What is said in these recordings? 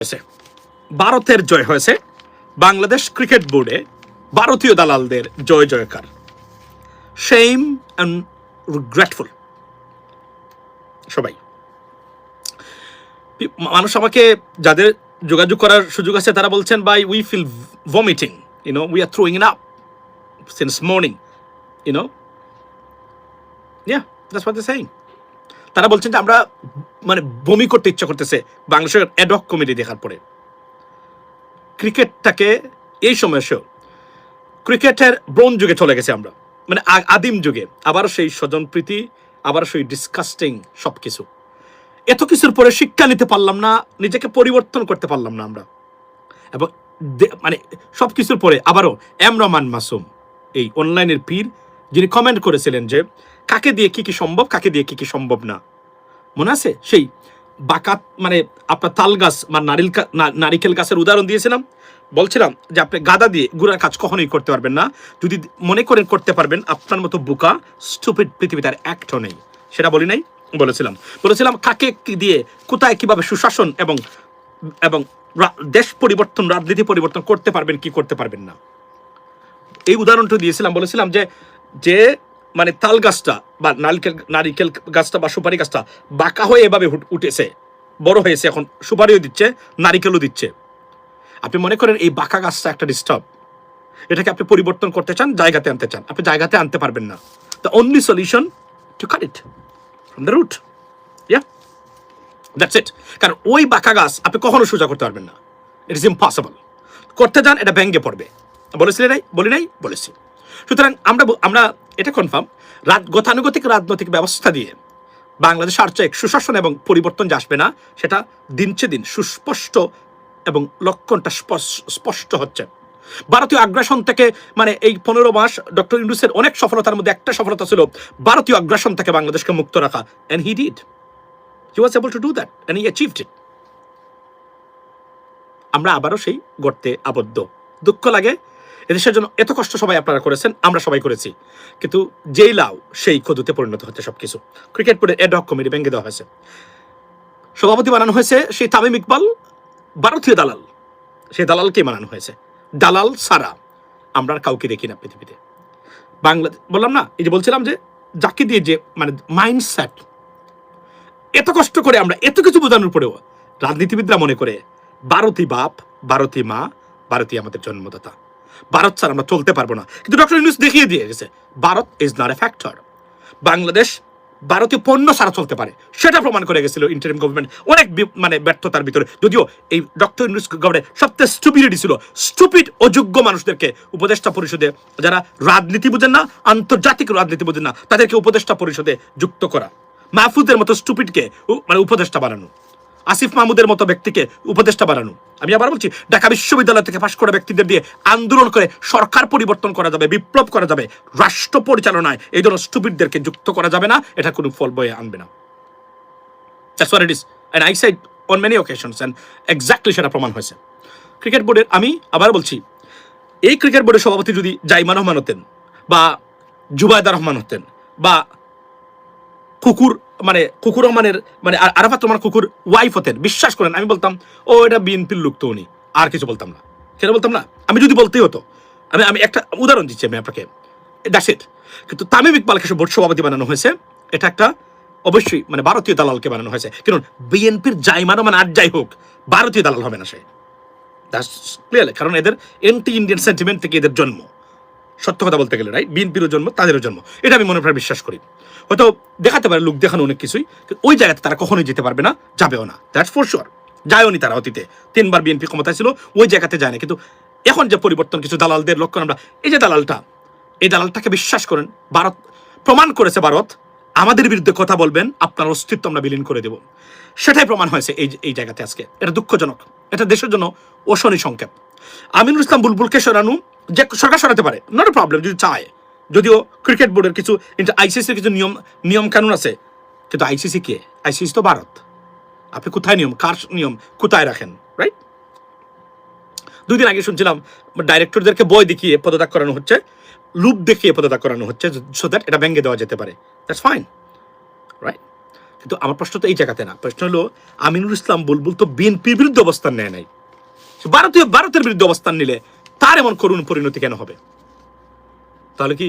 হয়েছে, ভারতের জয় হয়েছে। বাংলাদেশ ক্রিকেট বোর্ডে ভারতীয় দালালদের জয় জয়কার। Shame and regretful. সবাই মানুষ আমাকে যাদের যোগাযোগ করার সুযোগ আছে তারা বলছেন, ভাই we feel vomiting, we are throwing it up since morning, that's what they saying. তারা বলছেন যে আমরা মানে বমি করতে ইচ্ছা করতেছে বাংলাদেশের অ্যাডহক কমিটি দেখার পরে। ক্রিকেটটাকে এই সময় এসেও ক্রিকেটের ব্রোঞ্জ যুগে চলে গেছে আমরা, মানে আদিম যুগে। আবার সেই স্বজনপ্রীতি, আবার সেই ডিসকাস্টিং সব কিছু। এত কিছুর পরে শিক্ষা নিতে পারলাম না, নিজেকে পরিবর্তন করতে পারলাম না আমরা। এবং মানে সব কিছুর পরে আবারও রহমান মাসুম, এই অনলাইনের পীর, যিনি কমেন্ট করেছিলেন যে কাকে দিয়ে কি কি সম্ভব, কাকে দিয়ে কি কি সম্ভব না, মনে আছে? সেই বাকাত মানে আপনার তাল গাছ বা নারিকেল গাছের উদাহরণ দিয়েছিলাম। বলছিলাম যে আপনি গাদা দিয়ে গুড়ার কাজ কখনোই করতে পারবেন না। যদি মনে করেন করতে পারবেন, আপনার মতো বোকা স্টুপিড পৃথিবীতে আর একটা নেই। সেটা বলি নাই, বলেছিলাম কাকে দিয়ে কোথায় কিভাবে সুশাসন এবং এবং দেশ পরিবর্তন, রাজনীতি পরিবর্তন করতে পারবেন, কি করতে পারবেন না। এই উদাহরণটা দিয়েছিলাম। বলেছিলাম যে মানে তাল গাছটা বা নারিকেল গাছটা বা সুপারি গাছটা বাঁকা হয়ে এভাবে উঠেছে, বড় হয়েছে, এখন সুপারিও দিচ্ছে, নারিকেলও দিচ্ছে। আপনি মনে করেন এই বাঁকা গাছটা একটা ডিস্টার্ব, এটাকে আপনি পরিবর্তন করতে চান, জায়গাতে আনতে চান, আপনি জায়গাতে আনতে পারবেন না। The only solution to cut it from the root. That's it. কারণ ওই বাঁকা গাছ আপনি কখনো সোজা করতে পারবেন না। It is impossible. করতে যান, এটা ভেঙে পড়বে। বলি নাই বলেছি। সুতরাং আমরা এটা কনফার্ম, গতানুগতিক রাজনৈতিক ব্যবস্থা দিয়ে বাংলাদেশ আর চেয়ে সুশাসন এবং পরিবর্তন যে আসবে না, সেটা দিনচে দিন সুস্পষ্ট এবং লক্ষণটা স্পষ্ট হচ্ছে। ভারতীয় আগ্রাসন থেকে মানে এই 15 মাস ডক্টর ইউনূসের অনেক সফলতার মধ্যে একটা সফলতা ছিল ভারতীয় আগ্রাসন থেকে বাংলাদেশকে মুক্ত রাখা। And he did, he was able to do that and he achieved it. আমরা আবারও সেই গর্তে আবদ্ধ। দুঃখ লাগে, এদেশের জন্য এত কষ্ট সবাই আপনারা করেছেন, আমরা সবাই করেছি, কিন্তু যেই লাউ সেই কদুতে পরিণত হচ্ছে সবকিছু। ক্রিকেট বোর্ডের অ্যাডহক কমিটি ভেঙে দেওয়া হয়েছে, সভাপতি বানানো হয়েছে সেই তামিম ইকবাল, ভারতীয় দালাল। সেই দালালকে বানানো হয়েছে। দালাল সারা আমরা আর কাউকে দেখি না পৃথিবীতে। বাংলাদেশ বললাম না, এই যে বলছিলাম যে যাকে দিয়ে যে মানে মাইন্ডসেট, এত কষ্ট করে আমরা এত কিছু বোঝানোর পরেও রাজনীতিবিদরা মনে করে ভারতী বাপ, ভারতী মা, ভারতী আমাদের জন্মদাতা, ভারত ছাড়া আমরা চলতে পারবো না। কিন্তু ডক্টর ইউনূস দেখিয়ে দিয়ে গেছে Bharat is not a factor. Bangladesh ভারতীয় পণ্য ছাড়া চলতে পারে, সেটা প্রমাণ করে গেছিল ইন্টারিম গভর্নমেন্ট অনেক মানে ব্যর্থতার ভিতরে। যদিও এই ডক্টর ইউনূস গভর্নমেন্ট সবচেয়ে স্টুপিডিটি ছিল, স্টুপিড অযোগ্য মানুষদেরকে উপদেষ্টা পরিষদে, যারা রাজনীতি বোঝেন না, আন্তর্জাতিক রাজনীতি বোঝেন না, তাদেরকে উপদেষ্টা পরিষদে যুক্ত করা। মাহফুজের মতো স্টুপিডকে মানে উপদেষ্টা বানানো, আসিফ মাহমুদের মতো ব্যক্তিকে উপদেষ্টা বানানো। আমি আবার বলছি, ঢাকা বিশ্ববিদ্যালয় থেকে পাশ করা ব্যক্তিদের দিয়ে আন্দোলন করে সরকার পরিবর্তন করা যাবে, বিপ্লব করা যাবে, রাষ্ট্র পরিচালনায় এই ধরনের স্টুপিডদেরকে যুক্ত করা যাবে না। এটা কোনো ফল বয়ে আনবে না। That's what it is, and I said on many occasions, and exactly সেটা প্রমাণ হয়েছে। ক্রিকেট বোর্ডের আমি আবার বলছি, এই ক্রিকেট বোর্ডের সভাপতি যদি জাইমা রহমান হতেন বা জুবায়দা রহমান হতেন বা কুকুর রহমানের মানে আরাফাত রহমান কুকুর ওয়াইফ হতেন, বিশ্বাস করেন আমি বলতাম ও এটা বিএনপির লোক তো উনি, আর কিছু বলতাম না। কেন বলতাম না? আমি যদি বলতেই হতো, আমি একটা উদাহরণ দিচ্ছি আমি আপনাকে, দ্যাটস ইট। কিন্তু তামিম ইকবালকে বোর্ড সভাপতি বানানো হয়েছে, এটা একটা অবশ্যই মানে ভারতীয় দালালকে বানানো হয়েছে। কারণ বিএনপির জাইমা রহমান আর যাই হোক, ভারতীয় দালাল হবে না সে, দ্যাটস ক্লিয়ার। কারণ এদের এন্টি ইন্ডিয়ান সেন্টিমেন্ট থেকে এদের জন্ম, সত্য কথা বলতে গেলে, রাইট? বিএনপিরও জন্ম, তাদেরও জন্ম, এটা আমি মনে প্রায় বিশ্বাস করি। হয়তো দেখাতে পারে, লোক দেখানো অনেক কিছুই, ওই জায়গাতে তারা কখনোই যেতে পারবে না, যাবেও না, দ্যাটস ফর শিওর। যায়ওনি তারা অতীতে, 3 বার বিএনপি ক্ষমতায় ছিল, ওই জায়গাতে যায় না। কিন্তু এখন যে পরিবর্তন, কিছু দালালদের লক্ষণ আমরা, এই যে এই দালালটাকে বিশ্বাস করেন, ভারত প্রমাণ করেছে, ভারত আমাদের বিরুদ্ধে কথা বলবেন, আপনার অস্তিত্ব আমরা বিলীন করে দেব। সেটাই প্রমাণ হয়েছে এই জায়গাতে আজকে। এটা দুঃখজনক, এটা দেশের জন্য অশনি সংকেত। আমিনুল ইসলাম বুলবুলকে সরানো, যে সরকার সরাতে পারে, নট এ প্রবলেম যদি চায়। যদিও ক্রিকেট বোর্ডের কিছু আইসিসির কিছু নিয়ম কানুন আছে, কিন্তু আইসিসি কে? আইসিসি তো ভারত। আপনি কোথায় নিয়ম, কার নিয়ম কোথায় রাখেন, রাইট? 2 দিন আগে শুনছিলাম ডাইরেক্টরদেরকে বই দেখিয়ে পদত্যাগ করানো হচ্ছে, লুপ দেখিয়ে পদত্যাগ করানো হচ্ছে, সো দ্যাট এটা ভেঙে দেওয়া যেতে পারে। That's fine, right? কিন্তু আমার প্রশ্ন তো এই জায়গাতে না, প্রশ্ন হলো আমিনুল ইসলাম বুলবুল তো বিএনপির বিরুদ্ধে অবস্থান নেয় নাই, ভারতের বিরুদ্ধে অবস্থান নিলে তার এমন করুণ পরিণতি কেন হবে? তাহলে কি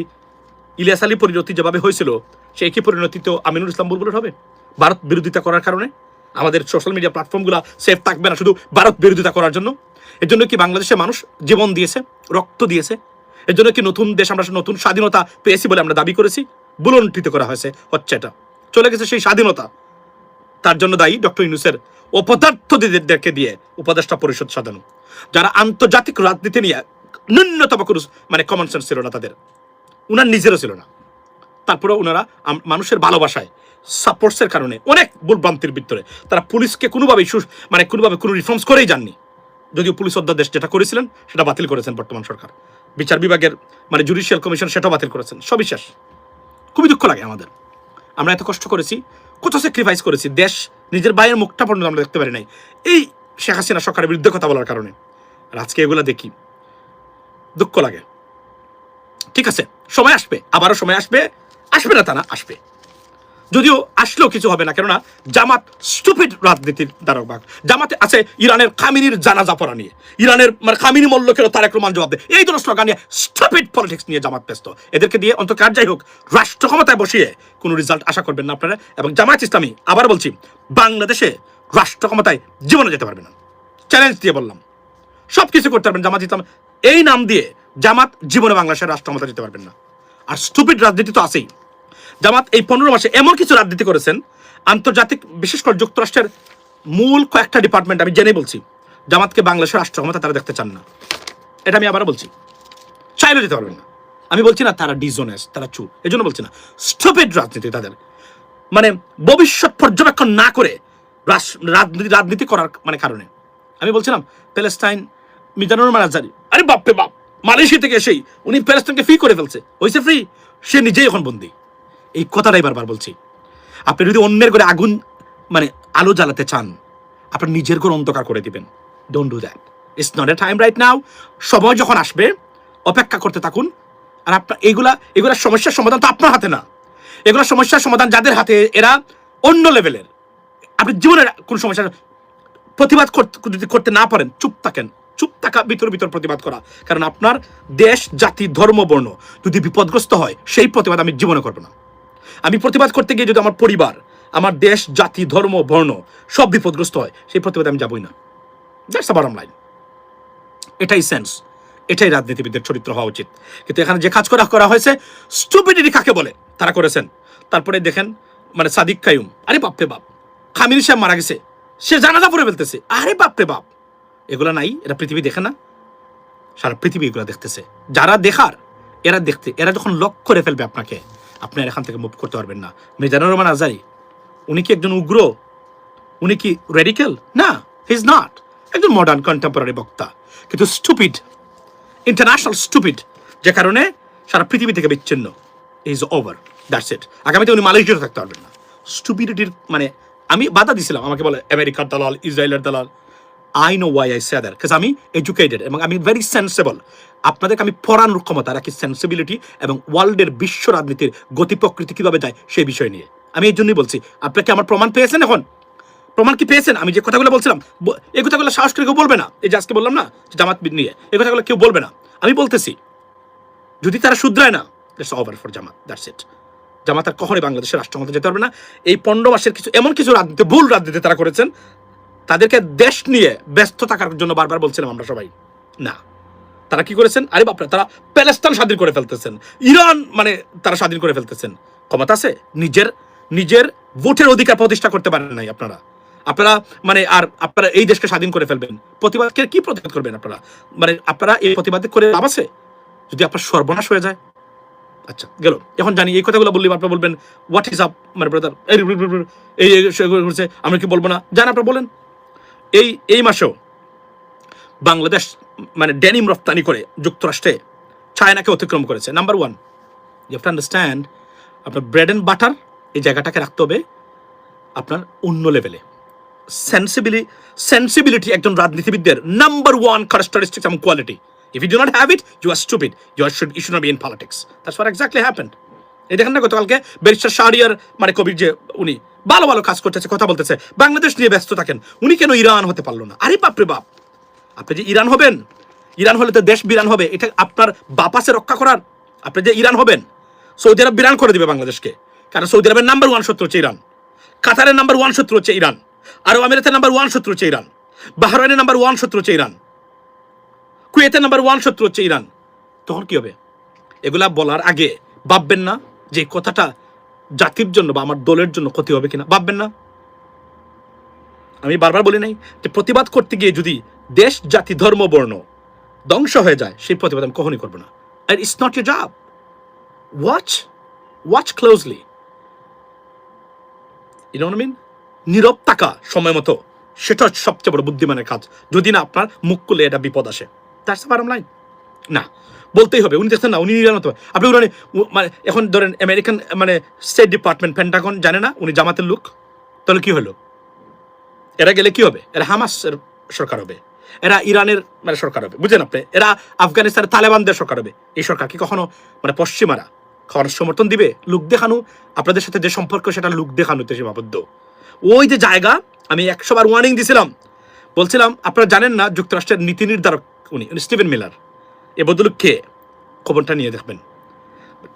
ইলিয়াস আলী পরিণতি যেভাবে হয়েছিল সেই কি পরিণতি তো আমিনুল ইসলাম বুলবুলের হবে? ভারত বিরোধিতা করার কারণে আমাদের সোশ্যাল মিডিয়া প্ল্যাটফর্মগুলো সেফ থাকবে না শুধু ভারত বিরোধিতা করার জন্য? এর জন্য কি বাংলাদেশের মানুষ জীবন দিয়েছে, রক্ত দিয়েছে? এর জন্য কি নতুন দেশ আমরা নতুন স্বাধীনতা পেয়েছি বলে আমরা দাবি করেছি? বুলন্টিত করা হয়েছে, হচ্ছে এটা চলে গেছে সেই স্বাধীনতা। তার জন্য দায়ী ডক্টর ইউনূসের অপদার্থদেরকে দিয়ে উপদেষ্টা পরিষদ সাজানো, যারা আন্তর্জাতিক রাজনীতি নিয়ে ন্যূনতম কোনো মানে কমন সেন্স ছিল না তাদের, উনার নিজেরও ছিল না। তারপরে ওনারা মানুষের ভালোবাসায় সাপোর্টসের কারণে অনেক ভুলভ্রান্তির ভিতরে তারা পুলিশকে কোনোভাবেই কোনোভাবে কোনো রিফর্মস করেই যাননি। যদিও পুলিশ অধ্যাদেশ যেটা করেছিলেন সেটা বাতিল করেছেন বর্তমান সরকার, বিচার বিভাগের মানে জুডিশিয়াল কমিশন সেটাও বাতিল করেছেন। সবই শেষ। খুবই দুঃখ লাগে আমাদের, আমরা এত কষ্ট করেছি, কত স্যাক্রিফাইস করেছি, দেশ নিজের ভাইয়ের মুখটা পর্যন্ত আমরা দেখতে পারি নাই এই শেখ হাসিনা সরকারের বিরুদ্ধে কথা বলার কারণে। আর আজকে এগুলো দেখি দুঃখ লাগে। ঠিক আছে, সময় আসবে, আবারও সময় আসবে, আসবে না তা না, আসবে। যদিও আসলেও কিছু হবে না, কেননা জামাত স্টুপিড রাজনীতির দ্বারকবাগ। জামাতে আছে ইরানের খামিনির জানাজা পড়া নিয়ে, ইরানের মানে খামিনি মল্লকেরও তারেক রহমান জবাব দেয়, এই ধরনের স্লোগান নিয়ে স্টুপিড পলিটিক্স নিয়ে জামাত ব্যস্ত। এদেরকে দিয়ে অন্তত কার যাই হোক রাষ্ট্র ক্ষমতায় বসিয়ে কোনো রেজাল্ট আশা করবেন না আপনারা। এবং জামায়াত ইসলামী আবার বলছি, বাংলাদেশে রাষ্ট্র ক্ষমতায় জীবনে যেতে পারবে না, চ্যালেঞ্জ দিয়ে বললাম। সব কিছু করতে পারবেন জামাত ইসলাম এই নাম দিয়ে, জামাত জীবনে বাংলাদেশের রাষ্ট্র ক্ষমতা যেতে পারবেন না। আর স্টুপিড রাজনীতি তো আছেই। জামাত এই 15 মাসে এমন কিছু রাজনীতি করেছেন, আন্তর্জাতিক বিশেষ করে যুক্তরাষ্ট্রের মূল কয়েকটা ডিপার্টমেন্ট আমি জেনে বলছি, জামাতকে বাংলাদেশের রাষ্ট্র ক্ষমতা তারা দেখতে চান না। এটা আমি আবার বলছি, চাইলেও যেতে পারবেন না। আমি বলছি না তারা ডিজোনেস, তারা চুপ, এই জন্য বলছি না, স্টুপিড রাজনীতি তাদের, মানে ভবিষ্যৎ পর্যবেক্ষণ না করে রাজনীতি করার মানে কারণে। আমি বলছিলাম প্যালেস্টাইন মিজানুর রহমান আজহারি, আরে বাপরে বাপ, মালয়েশিয়া থেকে এসেই উনি প্যালেস্টাইনকে ফ্রি করে ফেলছে, হয়েছে ফ্রি, সে নিজেই এখন বন্দী। এই কথাটাই বারবার বলছি, আপনি যদি অন্যের করে আগুন মানে আলো জ্বালাতে চান, আপনার নিজের ঘর অন্ধকার করে দিবেন। Don't do that, it's not a time right now. সময় যখন আসবে অপেক্ষা করতে থাকুন। আর আপনার এগুলা সমস্যার সমাধান তো আপনার হাতে না, এগুলো সমস্যার সমাধান যাদের হাতে এরা অন্য লেভেলের। আপনি জীবনের কোন সমস্যার প্রতিবাদ যদি করতে না পারেন, চুপ থাকেন, চুপ থাকা, ভিতর প্রতিবাদ করা। কারণ আপনার দেশ, জাতি, ধর্ম, বর্ণ যদি বিপদগ্রস্ত হয়, সেই প্রতিবাদ আমি জীবনে করবো না। আমি প্রতিবাদ করতে গিয়ে যদি আমার পরিবার, আমার দেশ, জাতি, ধর্ম, বর্ণ সব বিপদগ্রস্ত হয়, সেই প্রতিবাদে আমি যাবই না। That's the bottom line. এটাই সেন্স, এটাই রাজনীতিবিদদের চরিত্র হওয়া উচিত। কিন্তু এখানে যে কাজ করা হয়েছে, স্টুপিডিটি কাকে বলে তারা করেছেন। তারপরে দেখেন মানে সাদিক কায়ুম, আরে বাপরে বাপ, খামিনি সাহেব মারা গেছে, সে জানাজা পড়ে ফেলতেছে, আরে বাপরে বাপ। এগুলো নাই, এরা পৃথিবী দেখে না? সারা পৃথিবী এগুলো দেখতেছে। যারা দেখার এরা যখন লক করে ফেলবে আপনাকে, আপনি আর এখান থেকে মুভ করতে পারবেন না। মিজানুর রহমান আজহারি, উনি কি একজন উগ্র? উনি কি রেডিক্যাল? না, হি ইজ নট। একজন মডার্ন কন্টেম্পোরারি বক্তা, কিন্তু স্টুপিড, ইন্টারন্যাশনাল স্টুপিড, যে কারণে সারা পৃথিবী থেকে বিচ্ছিন্ন। Is over, that's it. আগামীতে উনি মালয়েশিয়াতে থাকতে পারবেন না। স্টুপিডিটির মানে আমি বাধা দিছিলাম, আমাকে বলে আমেরিকার দালাল, ইসরায়েলের দালাল। I know why I say that, because আমি এডুকেটেড এবং আমি ভেরি সেন্সেবল। আপনাদেরকে আমি পড়ানোর ক্ষমতা রাখি, সেন্সিবিলিটি এবং ওয়ার্ল্ডের বিশ্ব রাজনীতির গতি প্রকৃতি কীভাবে যায় সেই বিষয় নিয়ে। আমি এই জন্যই বলছি, আপনাকে আমার প্রমাণ পেয়েছেন? এখন প্রমাণ কি পেয়েছেন? আমি যে কথাগুলো বলছিলাম, এই কথাগুলো সাহস করে কেউ বলবে না। এই যে আজকে বললাম না জামাত নিয়ে, এই কথাগুলো কেউ বলবে না। আমি বলতেছি, যদি তারা শুধরায় না, that's over for Jamaat, that's it. Jamaat আর কখনোই বাংলাদেশের রাষ্ট্রক্ষমতা যেতে পারবে না। এই 15 মাসের কিছু এমন কিছু রাজনীতি, ভুল রাজনীতি তারা করেছেন, তাদেরকে দেশ নিয়ে ব্যস্ত থাকার জন্য বারবার বলছিলাম আমরা সবাই। না, তারা কি করেছেন? আরে বাপরে, তারা প্যালেস্টাইন স্বাধীন করে ফেলতেছেন, ইরান মানে তারা স্বাধীন করে ফেলতেছেন। ক্ষমতা আছে, নিজের ভোটের অধিকার প্রতিষ্ঠা করতে পারেন নাই আপনারা মানে আর আপনারা এই দেশকে স্বাধীন করে ফেলবেন। প্রতিবাদকে কি প্রতিবাদ করবেন আপনারা? মানে আপনারা এই প্রতিবাদ করে লাভ আছে যদি আপনার সর্বনাশ হয়ে যায়? আচ্ছা গেল। এখন জানি এই কথাগুলো বললে আপনারা বলবেন হোয়াট ইজ আপ মানে ব্রাদার, এই আমরা কি বলবো না? জান আপনারা বলেন। এই মাসেও বাংলাদেশ মানে ডেনিম রপ্তানি করে যুক্তরাষ্ট্রে চায়নাকে অতিক্রম করেছে। Number 1, you have to understand, আপনার ব্রেড অ্যান্ড বাটার এই জায়গাটাকে রাখতে হবে আপনার অন্য লেভেলে। সেন্সিবিলিটি একজন রাজনীতিবিদদের নাম্বার 1 ক্যারেক্টারিস্টিক্স এবং quality. If you do not have it, you are stupid. You should not be in politics. That's what exactly happened. এই দেখেন না গতকালকে ব্যারিস্টার শাহরিয়ার মানে কবির যে উনি ভালো ভালো কাজ করতেছে, কথা বলতেছে, বাংলাদেশ নিয়ে ব্যস্ত থাকেন, উনি কেন ইরান হতে পারলো না? আরে বাপরে বাপ, আপনি যে ইরান হবেন, ইরান হলে তো দেশ বিরান হবে, এটা আপনার বাপ আছে রক্ষা করার? আপনি যে ইরান হবেন, সৌদি আরব বিরান করে দিবে বাংলাদেশকে, কারণ সৌদি আরবের নাম্বার 1 শত্রু হচ্ছে ইরান, কাতারের নাম্বার 1 শত্রু হচ্ছে ইরান, আরব আমিরাতের নাম্বার 1 শত্রু হচ্ছে ইরান, বাহরাইনের নাম্বার 1 শত্রু হচ্ছে ইরান, কুয়েতের নাম্বার 1 শত্রু হচ্ছে ইরান। তখন কি হবে? এগুলা বলার আগে ভাববেন না যে কথাটা জাতির জন্য বা আমার দলের জন্য ক্ষতি হবে কিনা? ভাববেন না? আমি বারবার বলি নাই যে প্রতিবাদ করতে গিয়ে যদি দেশ, জাতি, ধর্ম, বর্ণ ধ্বংস হয়ে যায়, সেই প্রতিবাদ আমি কখনই করবো না। And it's not your job. Watch closely. You know what I mean? নীরব থাকা সময় মতো, সেটা সবচেয়ে বড় বুদ্ধিমানের কাজ, যদি না আপনার মুখ খুলে এটা বিপদ আসে। That's the bottom line. না, বলতেই হবে। উনি দেখছেন না, উনি নিরানত আপনি মানে এখন ধরেন আমেরিকান মানে স্টেট ডিপার্টমেন্ট, পেন্টাগন জানে না উনি জামাতের লোক, তাহলে কি হলো? এরা গেলে কি হবে? এরা হামাসের সরকার হবে, এরা ইরানের মানে সরকার হবে, বুঝলেন আপনি? এরা আফগানিস্তানের তালেবানদের সরকার হবে। এই সরকার কি কখনো মানে পশ্চিমারা কখনো সমর্থন দিবে? লোক দেখানো, আপনাদের সাথে যে সম্পর্ক সেটা লোক দেখানোতে সীমাবদ্ধ। ওই যে জায়গা, আমি 100 বার ওয়ার্নিং দিছিলাম, বলছিলাম আপনারা জানেন না যুক্তরাষ্ট্রের নীতি নির্ধারক উনি স্টিভেন মিলার, এ বদলুক কে? খবরটা নিয়ে দেখবেন।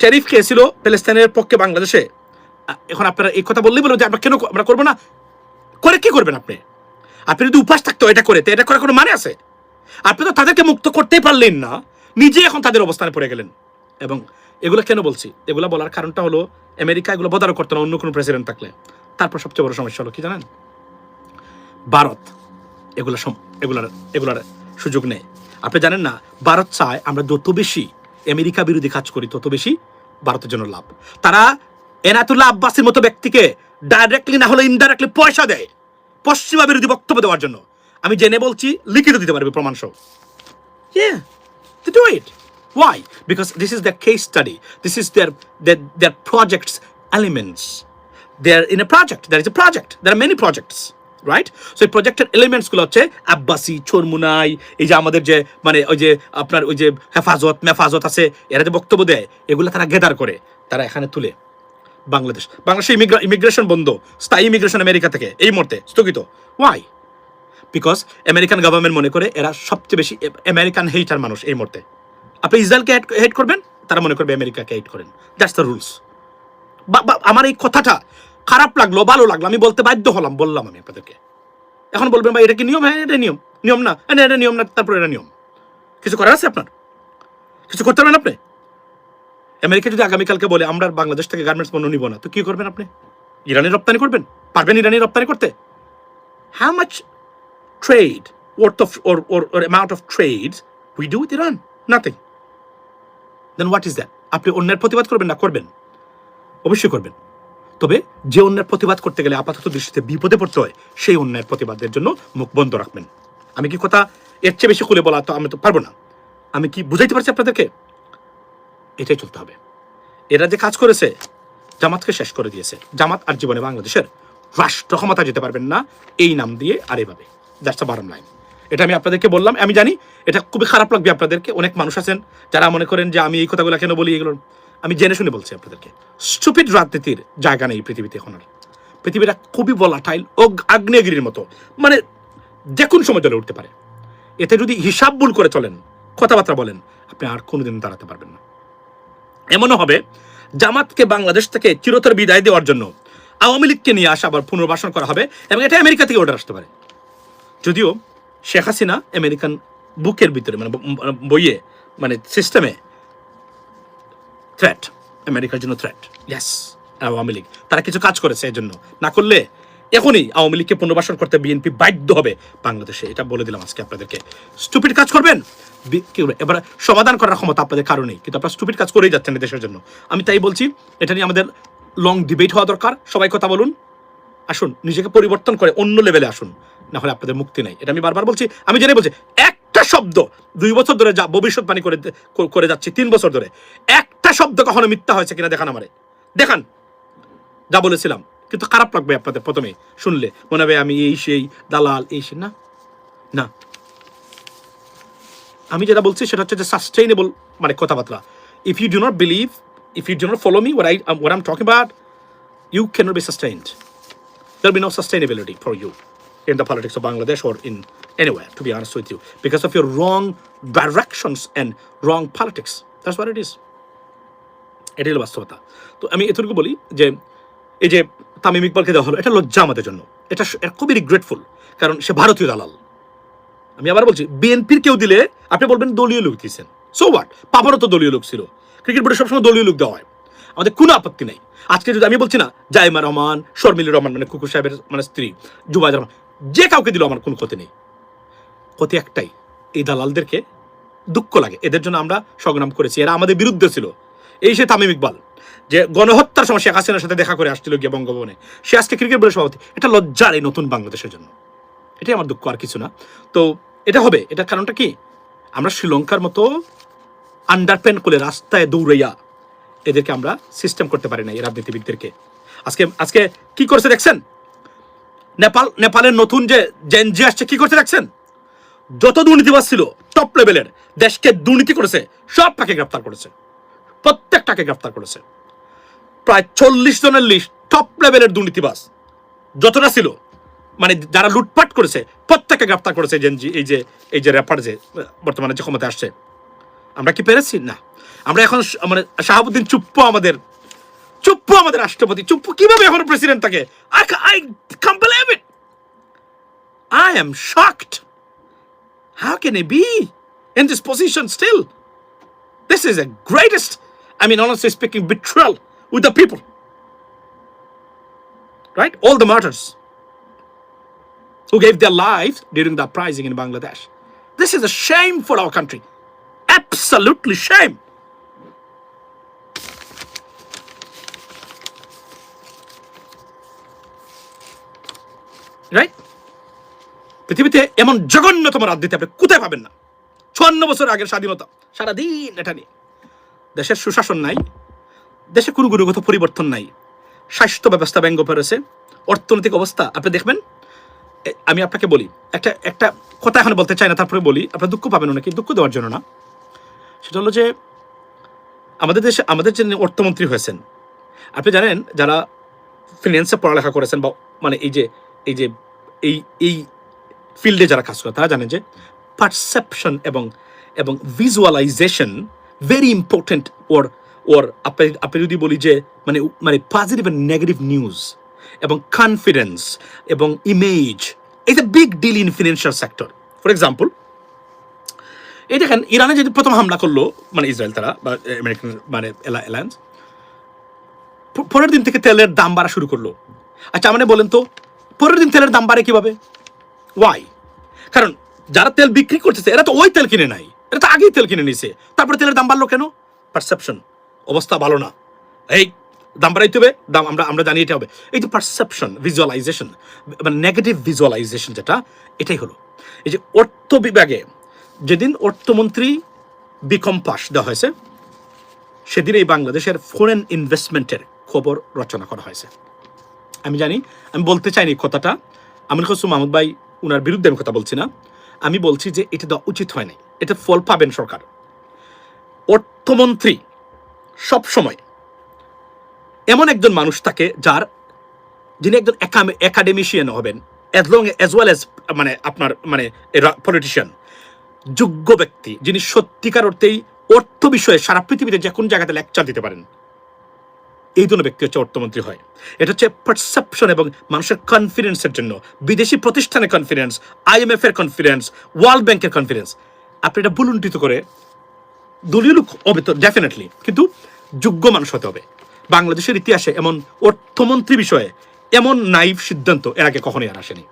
ট্যারিফ খেয়েছিল প্যালেস্তাইনের পক্ষে বাংলাদেশে। এখন আপনারা এই কথা বললেই বলবেন যে আমরা কেন আমরা করবো না? করে কি করবেন আপনি? আপনি যদি উপাস থাকতো এটা করে, তো এটা করার কোনো মানে আছে? আপনি তো তাদেরকে মুক্ত করতেই পারলেন না, নিজে এখন তাদের অবস্থানে পড়ে গেলেন। এবং এগুলো কেন বলছি? এগুলো বলার কারণটা হলো আমেরিকা এগুলো বদারও করতো না অন্য কোনো প্রেসিডেন্ট থাকলে। তারপর সবচেয়ে বড় সমস্যা হলো কি জানেন? ভারত এগুলার সুযোগ নেই। আপনি জানেন না, ভারত চায় আমরা যত বেশি আমেরিকা বিরোধী কাজ করি তত বেশি ভারতের জন্য লাভ। তারা এনায়েতুল্লাহ আব্বাসীর মতো ব্যক্তিকে ডাইরেক্টলি না হলে ইনডাইরেক্টলি পয়সা দেয় পশ্চিমা বিরোধী বক্তব্য দেওয়ার জন্য। আমি জেনে বলছি, লিখিত দিতে পারবে প্রমাণ সহ। Yeah, they do it. Why? Because this is their case study. This is their project's elements. They're in a project. There is a project. There are many projects. Right? So এই প্রজেক্টের এলিমেন্টসগুলো হচ্ছে আব্বাসি, চরমুনাই, এই যে আমাদের যে মানে ওই যে আপনার ওই যে মেফাজত আছে, এরা যে বক্তব্য দেয়, এগুলো তারা গেদার করে, তারা এখানে তুলে বাংলাদেশে ইমিগ্রেশন বন্ধ, স্থায়ী ইমিগ্রেশন আমেরিকা থেকে এই মুহূর্তে স্থগিত। ওয়াই? বিকজ আমেরিকান গভর্নমেন্ট মনে করে এরা সবচেয়ে বেশি আমেরিকান হেটার মানুষ এই মুহূর্তে। আপনি ইসরায়েলকে হেট করবেন, তারা মনে করবে আমেরিকাকে হেট করেন। That's the rules. আমার এই কথাটা খারাপ লাগলো, ভালো লাগলো, আমি বলতে বাধ্য হলাম, বললাম আমি আপনাদেরকে। এখন বলবেন ভাই এটা কি নিয়ম? হ্যাঁ, এটা নিয়ম না, এটা নিয়ম না, তারপর এটা নিয়ম। কিছু করার আছে আপনার? কিছু করতে পারবেন আপনি? আমেরিকা যদি আগামীকালকে বলে আমরা বাংলাদেশ থেকে গার্মেন্টস পণ্য নিব না, তো কি করবেন আপনি? ইরানি রপ্তানি করবেন? পারবেন ইরানি রপ্তানি করতে? How much trade, worth of or amount of trade we do with Iran? Nothing. Then what is that? আপনি অন্যের প্রতিবাদ করবেন না? করবেন, অবশ্যই করবেন। তবে যে অন্যের প্রতিবাদ করতে গেলে আপাতত দৃষ্টিতে বিপদে পড়তে হয়, সেই অন্যের প্রতিবাদের জন্য মুখ বন্ধ রাখবেন। আমি কি কথা এর চেয়ে বেশি খুলে বলা তো আমি তো পারবো না। আমি কি বুঝাইতে পারছি আপনাদেরকে? এটাই চলতে হবে। এরা যে কাজ করেছে, জামাতকে শেষ করে দিয়েছে। জামাত আর জীবনে বাংলাদেশের রাষ্ট্র ক্ষমতা যেতে পারবেন না এই নাম দিয়ে আর এভাবে। That's the bottom line. এটা আমি আপনাদেরকে বললাম। আমি জানি এটা খুবই খারাপ লাগবে আপনাদেরকে। অনেক মানুষ আছেন যারা মনে করেন যে আমি এই কথাগুলো কেন বলি, এগুলো আমি জেনে শুনে বলছি আপনাদেরকে। স্টুপিড রাজনীতির জায়গা নেই পৃথিবীতে এখন আর। পৃথিবীটা খুবই ভোলাটাইল ও আগ্নেয়গিরির মতো, মানে যে কোন সময় জ্বলে উঠতে পারে। এতে যদি হিসাব ভুল করে চলেন, কথাবার্তা বলেন, আপনি আর কোনোদিন দাঁড়াতে পারবেন না। এমনও হবে জামাতকে বাংলাদেশ থেকে চিরতর বিদায় দেওয়ার জন্য আওয়ামী লীগকে নিয়ে আসা আবার পুনর্বাসন করা হবে, এবং এটা আমেরিকা থেকে অর্ডার আসতে পারে। যদিও শেখ হাসিনা আমেরিকান বুকের ভিতরে মানে বইয়ে মানে সিস্টেমে থ্রেট, আমেরিকার জন্য থ্রেট। ইয়েস, আওয়ামী লীগ তারা কিছু কাজ করেছে, এর জন্য না করলে এখনই আওয়ামী লীগকে পুনর্বাসন করতে বিএনপি বাধ্য হবে বাংলাদেশে। এটা বলে দিলাম আজকে আপনাদেরকে। স্টুপিড কাজ করবেন, এবার সমাধান করার ক্ষমতা আপনাদের কারণেই, কিন্তু আপনারা স্টুপিড কাজ করেই যাচ্ছেন দেশের জন্য। আমি তাই বলছি, এটা নিয়ে আমাদের লং ডিবেট হওয়া দরকার। সবাই কথা বলুন, আসুন নিজেকে পরিবর্তন করে অন্য লেভেলে আসুন, না হলে আপনাদের মুক্তি নাই। এটা আমি বারবার বলছি, আমি জেনে বলছি। একটা শব্দ 2 বছর ধরে যা ভবিষ্যৎবাণী করে যাচ্ছি, 3 বছর ধরে একটা শব্দ কখনো মিথ্যা হয়েছে কিনা দেখান আমারে, দেখান যা বলেছিলাম। কিন্তু খারাপ লাগবে আপনাদের প্রথমে শুনলে, মনে হবে আমি এই সেই দালাল এই সেই। না না, আমি যেটা বলছি সেটা হচ্ছে যে সাস্টেইনেবল মানে কথাবার্তা। If you do not believe if you do not follow me, what I'm talking about, you cannot be sustained. There'll be no sustainability for you in the politics of Bangladesh or in anywhere, to be honest with you, because of your wrong directions and wrong politics. That's what it is. এটাই হলো বাস্তবতা। তো আমি এতটুকু বলি যে এই যে তামিম ইকবালকে দেওয়া হলো, এটা লজ্জা আমাদের জন্য, এটা খুবই রিগ্রেটফুল, কারণ সে ভারতীয় দালাল। আমি আবার বলছি, বিএনপির কেউ দিলে আপনি বলবেন দলীয় লোক দিয়েছেন, সো হোয়াট, পাপারও তো দলীয় লোক ছিল, ক্রিকেট বোর্ডে সবসময় দলীয় লোক দেওয়া হয়, আমাদের কোনো আপত্তি নেই। আজকে যদি আমি বলছি না জাইমা রহমান, শর্মিলি রহমান মানে কুকুর সাহেবের মানে স্ত্রী, জুবাইদা রহমান, যে কাউকে দিল আমার কোনো ক্ষতি নেই, ক্ষতি একটাই, এই দালালদেরকে দুঃখ লাগে, এদের জন্য আমরা সংগ্রাম করেছি, এরা আমাদের বিরুদ্ধে ছিল। এই সে তামিম ইকবাল যে গণহত্যার সময় শেখ হাসিনার সাথে দেখা করে আসছিল গিয়ে বঙ্গভবনে, সে আজকে ক্রিকেট বোর্ডের সভাপতি। এটা লজ্জার এই নতুন বাংলাদেশের জন্য, এটাই আমার দুঃখ, আর কিছু না। তো এটা হবে, এটার কারণটা কি, আমরা শ্রীলঙ্কার মতো আন্ডারপ্যান করে রাস্তায় দৌড়াইয়া এদেরকে আমরা সিস্টেম করতে পারি না, এই রাজনীতিবিদদেরকে। আজকে কি করছে দেখছেন, নেপালের নতুন যে জেনজি আসছে, কি করছে দেখছেন, যত দুর্নীতিবাজ ছিল টপ লেভেলের, দেশকে দুর্নীতি করেছে, সব তাকে গ্রেফতার করেছে, প্রত্যেকটাকে গ্রেফতার করেছে। প্রায় 40 জনের লিস্ট, টপ লেভেলের দুর্নীতিবাজ যতটা ছিল, মানে যারা লুটপাট করেছে প্রত্যেককে গ্রেফতার করেছে জেনজি, এই যে র্যাপার যে বর্তমানে যে ক্ষমতায় আসছে। আমরা কি পেরেছি? না। আমরা এখন মানে শাহাবুদ্দিন চুপ্পু আমাদের রাষ্ট্রপতি, চুপ্পু কিভাবে এখন প্রেসিডেন্ট থাকে, I can't believe it. I am shocked. How can he be in this position still? This is the greatest, I mean, honestly speaking, betrayal with the people. Right? All the martyrs who gave their lives during the uprising in Bangladesh. This is a shame for our country. Absolutely shame. Right? পৃথিবীতে এমন জঘন্যতম রাজনীতি আপনি কোথায় পাবেন না। 54 বছর আগের স্বাধীনতা, সারাদিন এটা নিয়ে। দেশের সুশাসন নাই, দেশে কোনো গুণগত পরিবর্তন নাই, স্বাস্থ্য ব্যবস্থা ব্যঙ্গ করেছে, অর্থনৈতিক অবস্থা আপনি দেখবেন। আমি আপনাকে বলি, একটা কথা এখন বলতে চাই না, তারপরে বলি, আপনার দুঃখ পাবেন নাকি, দুঃখ দেওয়ার জন্য না। সেটা হলো যে আমাদের দেশে আমাদের যে অর্থমন্ত্রী হয়েছেন, আপনি জানেন যারা ফিন্যান্সে পড়ালেখা করেছেন বা মানে এই ফিল্ডে যারা কাজ করে, তারা জানেন যে পারসেপশন এবং ভিজুয়ালাইজেশন ভেরি ইম্পর্টেন্ট। ওর আপনি যদি বলি যে মানে পজিটিভ এন্ড নেগেটিভ নিউজ এবং কনফিডেন্স এবং image is a big deal in financial sector. For example, এই দেখেন ইরানে যদি প্রথম হামলা করলো মানে ইসরায়েল, তারা বা আমেরিকান মানে অ্যালায়েন্স, পরের দিন থেকে তেলের দাম বাড়া শুরু করলো। আচ্ছা মানে বলেন তো, পরের দিন তেলের দাম বাড়ে কিভাবে? ওয়াই? কারণ যারা তেল বিক্রি করতেছে এরা তো ওই তেল কিনে নাই, এরা তো আগেই তেল কিনে নিছে, তারপরে তেলের দাম বাড়লো কেন? পারসেপশন, অবস্থা ভালো না, এই দাম বাড়াইতে হবে, দাম আমরা জানি এটা হবে। এই যে পারসেপশন, ভিজুয়ালাইজেশন, মানে নেগেটিভ ভিজুয়ালাইজেশন যেটা, এটাই হলো এই যে অর্থ বিভাগে যেদিন অর্থমন্ত্রী বিকম পাস দেওয়া হয়েছে, সেদিন এই বাংলাদেশের ফরেন ইনভেস্টমেন্টের খবর রচনা করা হয়েছে। আমি জানি, আমি বলতে চাইনি কথাটা, আমির খসরু মাহমুদ ভাই উনার বিরুদ্ধে আমি কথা বলছি না, আমি বলছি যে এটা দেওয়া উচিত হয় নাই, এটা ফল পাবেন সরকার। অর্থমন্ত্রী সবসময় এমন একজন মানুষ থাকে যিনি একজন একাডেমিশিয়ান হবেন, as well as মানে আপনার মানে পলিটিশিয়ান, যোগ্য ব্যক্তি, যিনি সত্যিকার অর্থেই অর্থ বিষয়ে সারা পৃথিবীতে যে কোনো জায়গাতে লেকচার দিতে পারেন, এই ধরনের ব্যক্তি হচ্ছে অর্থমন্ত্রী হয়। এটা হচ্ছে পারসেপশন এবং মানুষের কনফিডেন্সের জন্য, বিদেশি প্রতিষ্ঠানের কনফিডেন্স, IMF এর কনফিডেন্স, ওয়ার্ল্ড ব্যাংকের কনফিডেন্স। আপনি এটা ভুলুন্ঠিত করে দলীয় লোক হবে তো ডেফিনেটলি, কিন্তু যোগ্য মানুষ হতে হবে। বাংলাদেশের ইতিহাসে এমন অর্থমন্ত্রী বিষয়ে এমন নাইভ সিদ্ধান্ত এর আগে কখনোই আর আসেনি।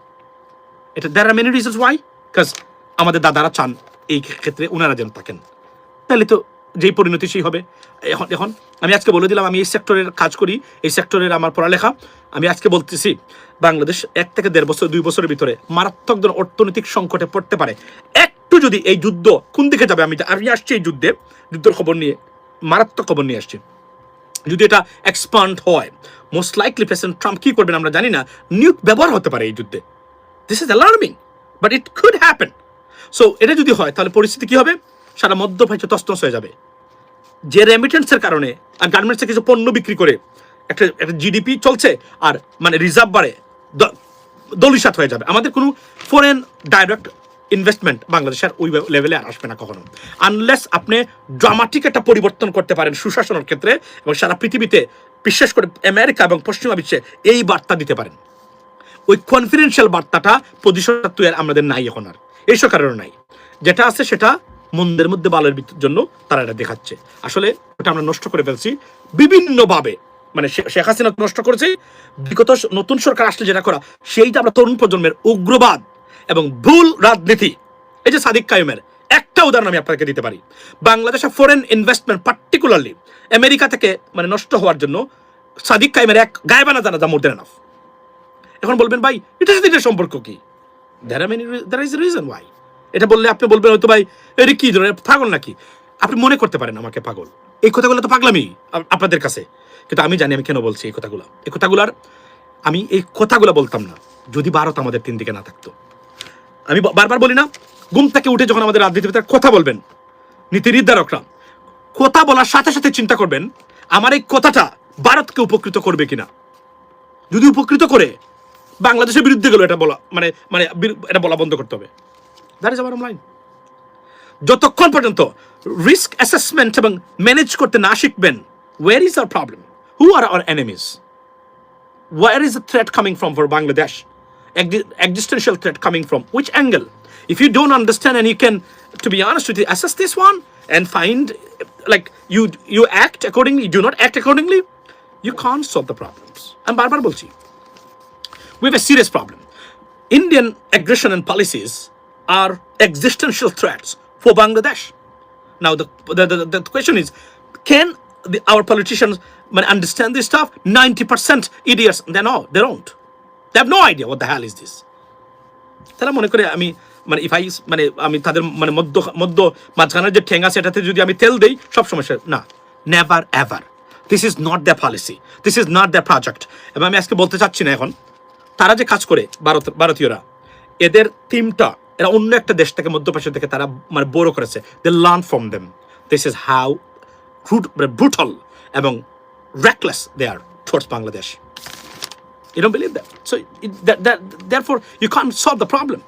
এটা there are many reasons why, because আমাদের দাদারা চান এই ক্ষেত্রে ওনারা যেন থাকেন, তাহলে তো যেই পরিণতি সেই হবে। এখন আমি আজকে বলে দিলাম, আমি এই সেক্টরের কাজ করি, এই সেক্টরের আমার পড়ালেখা, আমি আজকে বলতেছি বাংলাদেশ 1 থেকে 1.5 বছর 2 বছরের ভিতরে মারাত্মক ধরনের অর্থনৈতিক সংকটে পড়তে পারে। একটু যদি এই যুদ্ধ কোন দিকে যাবে, আমি আসছি এই যুদ্ধের খবর নিয়ে, মারাত্মক খবর নিয়ে আসছি। যদি এটা এক্সপান্ড হয়, মোস্ট লাইকলি প্রেসিডেন্ট ট্রাম্প কি করবেন আমরা জানি না, নিউক ব্যবহার হতে পারে এই যুদ্ধে। This is alarming, but it could happen. So এটা যদি হয় তাহলে পরিস্থিতি কি হবে? সারা মধ্যপ্রাচ্য তছনছ হয়ে যাবে। যে রেমিটেন্সের কারণে আর গার্মেন্টসে কিছু পণ্য বিক্রি করে একটা একটা জিডিপি চলছে আর মানে রিজার্ভ বাড়ে দলিসাৎ হয়ে যাবে। আমাদের কোনো ফরেন ডাইরেক্ট ইনভেস্টমেন্ট বাংলাদেশের ওই লেভেলে আর আসবে না কখনো, আনলেস আপনি ড্রামাটিক একটা পরিবর্তন করতে পারেন সুশাসনের ক্ষেত্রে এবং সারা পৃথিবীতে, বিশেষ করে আমেরিকা এবং পশ্চিমা বিশ্বে এই বার্তা দিতে পারেন। ওই কনফিডেন্সিয়াল বার্তাটা পজিশনটা তো আমাদের নাই এখন, আর এইসব কারণে নাই। যেটা আছে সেটা মন্দের মধ্যে বালের জন্য তারা এটা দেখাচ্ছে। আসলে ওটা আমরা নষ্ট করে ফেলছি বিভিন্নভাবে, মানে শেখ হাসিনা নষ্ট করেছে, বিগত নতুন সরকার আসলে যেটা করা সেইটা আমরা তরুণ প্রজন্মের উগ্রবাদ এবং ভুল রাজনীতি। এই যে সাদিক কায়ুমের একটা উদাহরণ আমি আপনাকে দিতে পারি। বাংলাদেশে ফরেন ইনভেস্টমেন্ট পার্টিকুলারলি আমেরিকা থেকে মানে নষ্ট হওয়ার জন্য সাদিক কায়ুমের এক গায়বানা জানাজা মোর দেন এনাফ। এখন বলবেন ভাই এটার সাথে এটার সম্পর্ক কি? there is a reason why। এটা বললে আপনি বলবেন হয়তো ভাই এটা কি ধরনের পাগল নাকি, আপনি মনে করতে পারেন আমাকে পাগল। এই কথাগুলো তো পাগলামি আপনাদের কাছে, কিন্তু আমি জানি আমি কেন বলছি এই কথাগুলার আমি এই কথাগুলো বলতাম না যদি ভারত আমাদের তিন দিকে না থাকতো। আমি বারবার বলি না, ঘুম থেকে উঠে যখন আমাদের রাজনীতিবিদরা কথা বলবেন, নীতি নির্ধারকরা কথা বলার সাথে সাথে চিন্তা করবেন আমার এই কথাটা ভারতকে উপকৃত করবে কিনা। যদি উপকৃত করে বাংলাদেশের বিরুদ্ধে গেল এটা বলা মানে মানে এটা বলা বন্ধ করতে হবে। That is our line. যতক্ষণ পর্যন্ত রিস্ক অ্যাসেসমেন্ট এবং ম্যানেজ করতে না শিখবেন, war is our problem, who are our enemies, war is the threat coming from for Bangladesh, existential threat coming from which angle? If you don't understand and you can, to be honest with you, assess this one and find like you act accordingly, you do not act accordingly, you can't solve the problems. And barbar bolchi, we have a serious problem. Indian aggression and policies are existential threats for Bangladesh. Now the question is, can our politicians understand this stuff? 90% idiots, they don't. They have no idea what the hell is this. তারা মনে করে আমি মানে ইফাই মানে আমি তাদের মানে মধ্য মাঝখানের যে ঠেঙ্গা সেটাতে যদি আমি তেল দেই সব সমস্যা না, never ever. This is not the policy, this is not the project. এবং আমি আজকে বলতে চাচ্ছি না এখন তারা যে কাজ করে ভারতীয়রা, এদের টিমটা এরা অন্য একটা দেশ থেকে মধ্যপ্রাচ্য থেকে তারা মানে বড় করেছে। They learn from them. This is how brutal এবং reckless they are towards Bangladesh. You don't believe that. So therefore, you can't solve the problem.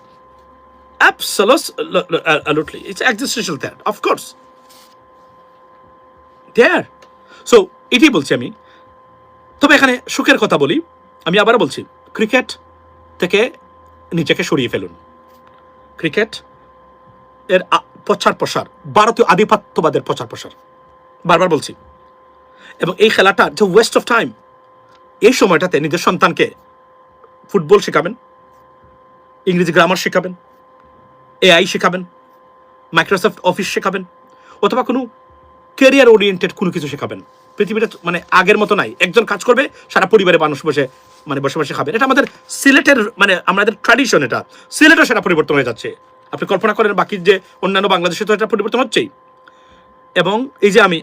Absolutely. It's existential threat, of course. There. So, এটাই বলছি আমি। তবে এখানে সুখের কথা বলি, আমি আবার বলছি, ক্রিকেট থেকে নিজেকে সরিয়ে ফেলুন। ক্রিকেট এর প্রচার প্রসার, ভারতীয় আধিপত্যবাদের প্রচার প্রসার, বারবার বলছি। এবং এই খেলাটা যে ওয়েস্ট অফ টাইম, এই সময়টাতে নিজের সন্তানকে ফুটবল শেখাবেন, ইংরেজি গ্রামার শেখাবেন, এআই শেখাবেন, মাইক্রোসফট অফিস শেখাবেন, অথবা কোনো ক্যারিয়ার ওরিয়েন্টেড কোনো কিছু শেখাবেন। পৃথিবীটা মানে আগের মতো নাই, একজন কাজ করবে সারা পরিবারে মানুষ বসে বসে খাবেন। এটা আমাদের সিলেটের মানে আমাদের ট্র্যাডিশন, এটা সিলেটও সেটা পরিবর্তন হয়ে যাচ্ছে। আপনি কল্পনা করেন বাকি যে অন্যান্য বাংলাদেশে তো এটা পরিবর্তন হচ্ছেই। এবং এই যে আমি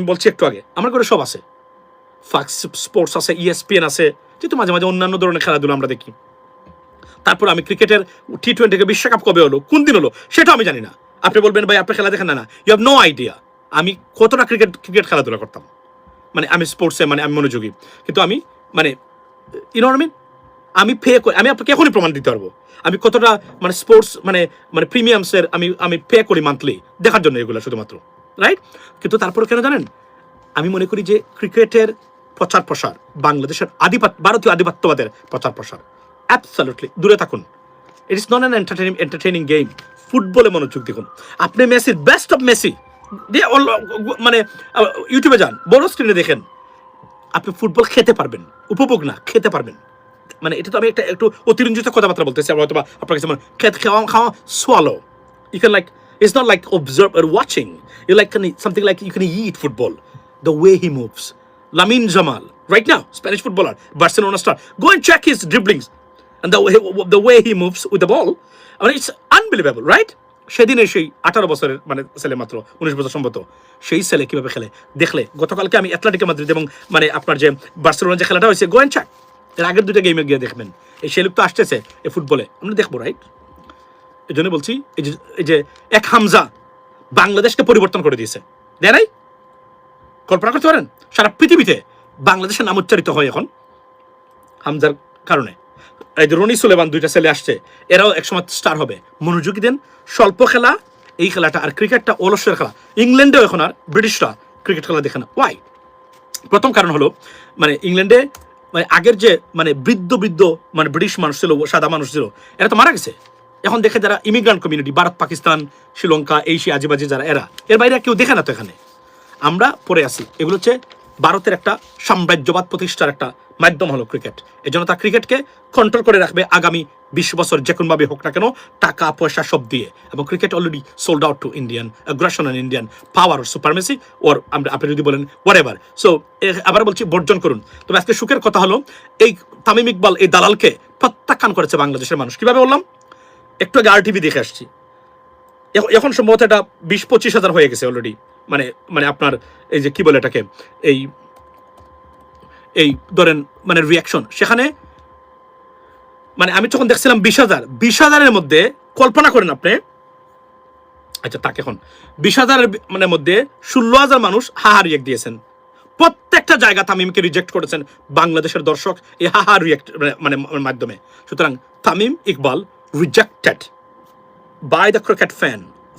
বলছি একটু আগে, আমার ঘরে সব আছে, ফক্স স্পোর্টস আছে, ESPN আছে, যেহেতু মাঝে মাঝে অন্যান্য ধরনের খেলাধুলো আমরা দেখি। তারপর আমি ক্রিকেটের T20 বিশ্বকাপ কবে হলো, কোন দিন হলো, সেটাও আমি জানি না। আপনি বলবেন ভাই আপনি খেলা দেখেন না, ইউ হ্যাভ নো আইডিয়া আমি কতটা ক্রিকেট খেলাধুলা করতাম। মানে আমি স্পোর্টসে মানে আমি মনোযোগী, কিন্তু আমি মানে আমি পে করি, আমি আপনাকে এখনই প্রমাণ দিতে পারবো আমি কতটা মানে স্পোর্টস মানে প্রিমিয়ামসের আমি পে করি মান্থলি দেখার জন্য, এগুলো শুধুমাত্র, রাইট? কিন্তু তারপর কেন জানেন, আমি মনে করি যে ক্রিকেটের প্রচার প্রসার, বাংলাদেশের ভারতীয় আধিপত্যবাদের প্রচার প্রসার অ্যাবসলিউটলি দূরে থাকুন। It is not an entertaining game. ফুটবলে মনোযোগ দেখুন। আপনি মেসির বেস্ট অফ মেসি দিয়ে মানে ইউটিউবে যান, বড় স্ক্রিনে দেখেন, আপনি ফুটবল খেতে পারবেন, উপভোগ না খেতে পারবেন। মানে এটা তো আমি একটু অতিরঞ্জিত কথাবার্তা বলতেছি, হয়তো বা আপনার কাছে খাওয়া swallow, you can like, it's not like observe or watching, you like something like you can eat football, the way he moves. Lamine Yamal right now, Spanish footballer, Barcelona star, go and check his dribblings and the way he moves with the ball. I mean, it's unbelievable, right? সেদিনে সেই 18 বছরের মানে ছেলে, মাত্র 19 বছর সম্ভবত, সেই ছেলে কিভাবে খেলে দেখলে গতকালকে আমি অ্যাটলেটিকো মাদ্রিদ এবং মানে আপনার যে বার্সেলোনা যে খেলাটা হয়েছে, go and check, এর আগের দুটো গেমে গিয়ে দেখবেন। এই সেই লোক তো আসতেছে এই ফুটবলে, আমরা দেখবো, রাইট? এই জন্য বলছি এই যে এক হামজা বাংলাদেশকে পরিবর্তন করে দিয়েছে, দেয় নাই? কল্পনা করতে পারেন সারা পৃথিবীতে বাংলাদেশের নাম উচ্চারিত হয় এখন হামজার কারণে। এই যে রনি সুলেমান দুইটা ছেলে আসছে, এরাও একসময় স্টার হবে। মনোযোগী দেন, স্বল্প খেলা এই খেলাটা, আর ক্রিকেটটা অলস্যের খেলা। ইংল্যান্ডেও এখন আর ব্রিটিশরা ক্রিকেট খেলা দেখে না। ওয়াই? প্রথম কারণ হলো মানে ইংল্যান্ডে মানে আগের যে মানে বৃদ্ধ মানে ব্রিটিশ মানুষ ছিল, সাদা মানুষ ছিল, এরা তো মারা গেছে। এখন দেখে যারা immigrant community, Bharat, Pakistan, Sri Lanka, Asia আজেবাজে যারা, এর বাইরে কেউ দেখে না তো এখানে। আমরা পড়ে আসি। এগুলো হচ্ছে ভারতের একটা সাম্রাজ্যবাদ প্রতিষ্ঠার একটা মাধ্যম হলো ক্রিকেট। এই জন্য তার ক্রিকেটকে কন্ট্রোল করে রাখবে আগামী 20 বছর, যে কোনোভাবে হোক না কেন, টাকা পয়সা সব দিয়ে। এবং cricket already sold out to Indian aggression and Indian power ও সুপারমেসি, ওর আপনি যদি বলেন হোয়াট এভার। সো আবার বলছি, বর্জন করুন। তবে আজকে সুখের কথা হলো এই তামিম ইকবাল এই দালালকে প্রত্যাখ্যান করেছে বাংলাদেশের মানুষ। কিভাবে বললাম? একটু আগে RTV দেখে আসছি। এখন সম্ভবত এটা 20-25 হাজার হয়ে গেছে অলরেডি। মানে আপনার এই যে কি বলে এটাকে, এই ধরেন মানে রিয়াকশন সেখানে। মানে আমি যখন দেখছিলাম 20,000-20,000-এর মধ্যে কল্পনা করেন আপনি, আচ্ছা তাকে এখন 20,000-এর মানে মধ্যে 16,000 মানুষ হাহা রিয়েক্ট দিয়েছেন। প্রত্যেকটা জায়গা তামিমকে রিজেক্ট করেছেন বাংলাদেশের দর্শক এই হাহা রিয়েক্ট মানে মাধ্যমে। সুতরাং Tamim Iqbal rejected by the cricket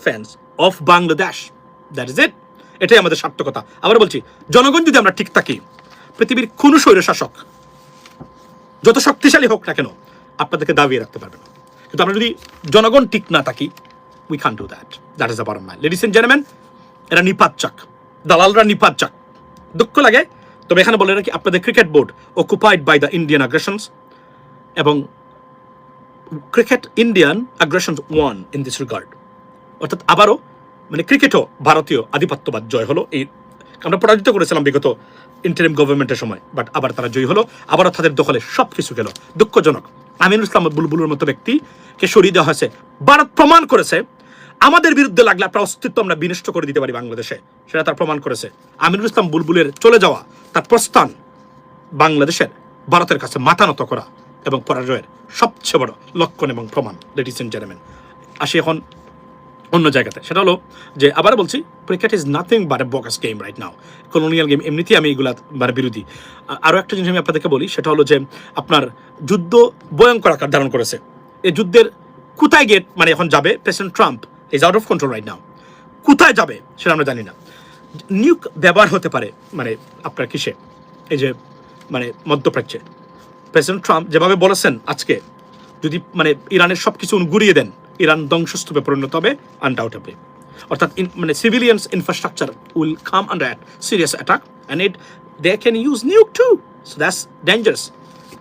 fans of Bangladesh. That is it. এটাই আমাদের সার্থকতা। আবার বলছি, জনগণ যদি আমরা ঠিক থাকি, পৃথিবীর কোন স্বৈরশাসক যত শক্তিশালী হোক না কেন আপনাদেরকে দাবিয়ে রাখতে পারবে না। কিন্তু আমরা যদি জনগণ ঠিক না থাকি, we can do that. That is the bottom line. Ladies and gentleman, এরা নিপাত চাক, দালালরা নিপাত চাক। দুঃখ লাগে, তবে এখানে বলে রাখি, আপনাদের cricket board occupied by the Indian aggressions, এবং cricket Indian aggressions won in this regard. অর্থাৎ আবারও মানে ক্রিকেটও ভারতীয় আধিপত্যবাদ জয় হলো। এই আমরা পরাজিত করেছিলাম বিগত ইন্টারিম গভর্নমেন্টের সময়, বাট আবার তারা জয়ী হলো, আবারও তাদের দখলে সব কিছু গেল। দুঃখজনক। আমিনুল ইসলাম বুলবুলের মতো ব্যক্তিকে সরিয়ে দেওয়া হয়েছে। ভারত প্রমাণ করেছে আমাদের বিরুদ্ধে লাগলে আপনার অস্তিত্ব আমরা বিনষ্ট করে দিতে পারি বাংলাদেশে, সেটা তার প্রমাণ করেছে। আমিনুল ইসলাম বুলবুলের চলে যাওয়া, তার প্রস্থান বাংলাদেশের ভারতের কাছে মাথা নত করা এবং পরাজয়ের সবচেয়ে বড় লক্ষণ এবং প্রমাণ। লেডিস এন্ড জেন্টলম্যান, আসি এখন অন্য জায়গাতে। সেটা হলো যে আবার বলছি, cricket is nothing but a bogus game right now, colonial game. এমনিতেই আমি এগুলা মানে বিরোধী। আরও একটা জিনিস আমি আপনাদেরকে বলি, সেটা হলো যে আপনার যুদ্ধ ভয়ঙ্কর আকার ধারণ করেছে। এই যুদ্ধের কোথায় গিয়ে মানে এখন যাবে, president Trump is out of control right now. কোথায় যাবে সেটা আমরা জানি না। নিউক ব্যবহার হতে পারে মানে আপনার কিসে, এই যে মানে মধ্যপ্রাচ্যে। প্রেসিডেন্ট ট্রাম্প যেভাবে বলেছেন আজকে, যদি মানে ইরানের সব কিছু গুড়িয়ে দেন, ইরান ধ্বংসস্তূপে পরিণত হবে আনডাউটেবলি। অর্থাৎ মানে civilians infrastructure will come under serious attack and they can use nuke too. So that's dangerous.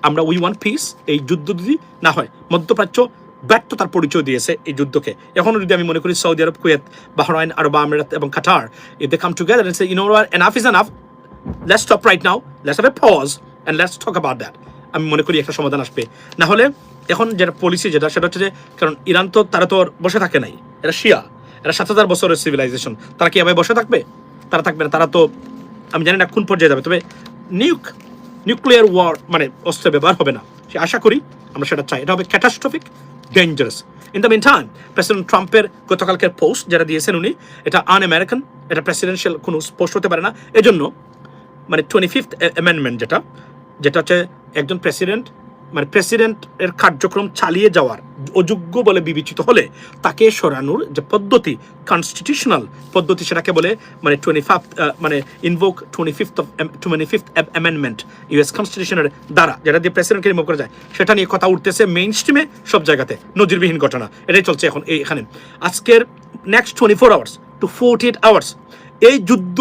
আমরা উই ওয়ান্ট পিস। এই যুদ্ধ যদি না হয়, মধ্যপ্রাচ্য ব্যর্থতার পরিচয় দিয়েছে এই যুদ্ধকে। এখনও যদি আমি মনে করি সৌদি আরব, কুয়েত, বাহরাইন, আরব আমিরাত এবং Qatar, if they come together and say you know what, enough is enough, let's stop right now, let's have a pause and let's talk about that, আমি মনে করি একটা সমাধান আসবে। না হলে এখন যেটা পলিসি সেটা হচ্ছে যে, কারণ ইরান তো তারা তো বসে থাকে নাই, এরা শিয়া, এরা 7,000 বছরের সিভিলাইজেশন, তারা কি এভাবে বসে থাকবে? তারা থাকবে না। তারা তো আমি জানি না কোন পর্যায়ে যাবে, তবে নিউক্লিয়ার ওয়ার মানে অস্ত্র ব্যবহার হবে না, সে আশা করি আমরা সেটা চাই। এটা হবে catastrophic, dangerous. In the meantime president ট্রাম্পের গতকালকের পোস্ট যেটা দিয়েছেন উনি, এটা আনআমেরিকান, এটা প্রেসিডেন্সিয়াল কোনো পোস্ট হতে পারে না। এজন্য মানে 25th অ্যামেন্ডমেন্ট যেটা হচ্ছে একজন প্রেসিডেন্ট মানে প্রেসিডেন্টের কার্যক্রম চালিয়ে যাওয়ার অযোগ্য বলে বিবেচিত হলে তাকে সরানোর যে পদ্ধতি, কনস্টিটিউশনাল পদ্ধতি, সেটাকে বলে মানে 25th মানে ইনভোক 25th অ্যামেন্ডমেন্ট ইউএস কনস্টিটিউশনের দ্বারা, যেটা দিয়ে প্রেসিডেন্টকে রিমুভ করা যায়, সেটা নিয়ে কথা উঠতেছে মেইন স্ট্রিমে সব জায়গাতে। নজিরবিহীন ঘটনা, এটাই চলছে এখন এখানে। আজকের নেক্সট 24 আওয়ার্স টু 48 আওয়ার্স এই যুদ্ধ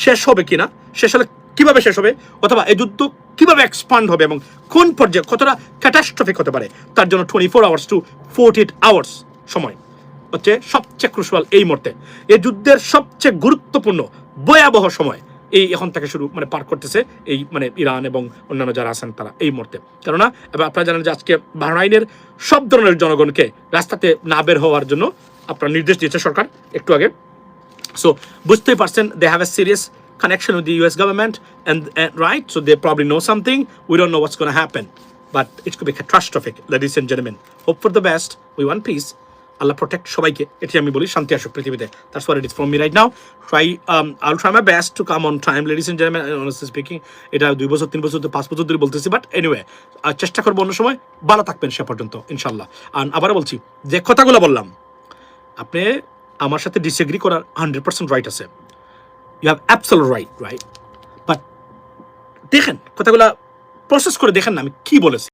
শেষ হবে কিনা, শেষ হলে কিভাবে শেষ হবে, অথবা এই যুদ্ধ কিভাবে এক্সপান্ড হবে এবং কোন পর্যায়ে কতটা ক্যাটাস্ট্রফিক হতে পারে, তার জন্য 24 আওয়ার্স টু 48 আওয়ার্স সময় হচ্ছে সবচেয়ে ক্রুশাল এই মুহূর্তে। এই যুদ্ধের সবচেয়ে গুরুত্বপূর্ণ ভয়াবহ সময় এই এখন থেকে শুরু মানে পার করতেছে এই মানে ইরান এবং অন্যান্য যারা আছেন তারা এই মুহূর্তে। কেননা এবার আপনারা জানেন যে আজকে বাহরাইনের সব ধরনের জনগণকে রাস্তাতে না বের হওয়ার জন্য আপনার নির্দেশ দিয়েছে সরকার একটু আগে। সো বুঝতেই পারছেন, they have a serious connection with the US government and right, so they probably know something. We don't know what's going to happen, but it could be catastrophic. Ladies and gentlemen, hope for the best. We want peace. Allah protect সবাইকে, এটি আমি বলি, শান্তি আসুক পৃথিবীতে। That's what it is from me right now. I'll try my best to come on time, ladies and gentlemen, honestly speaking। এটা 2 বছর 3 বছর 5 বছর ধরে বলতেছি, বাট এনিওয়ে চেষ্টা করবো অন্য সময়। ভালো থাকবেন সে পর্যন্ত ইনশাল্লাহ। আর আবারও বলছি, যে কথাগুলো বললাম, আপনি আমার সাথে ডিসএগ্রি করার 100% রাইট আছে, you have absolute right, but দেখেন কথাগুলো প্রসেস করে দেখেন না আমি কি বলেছি।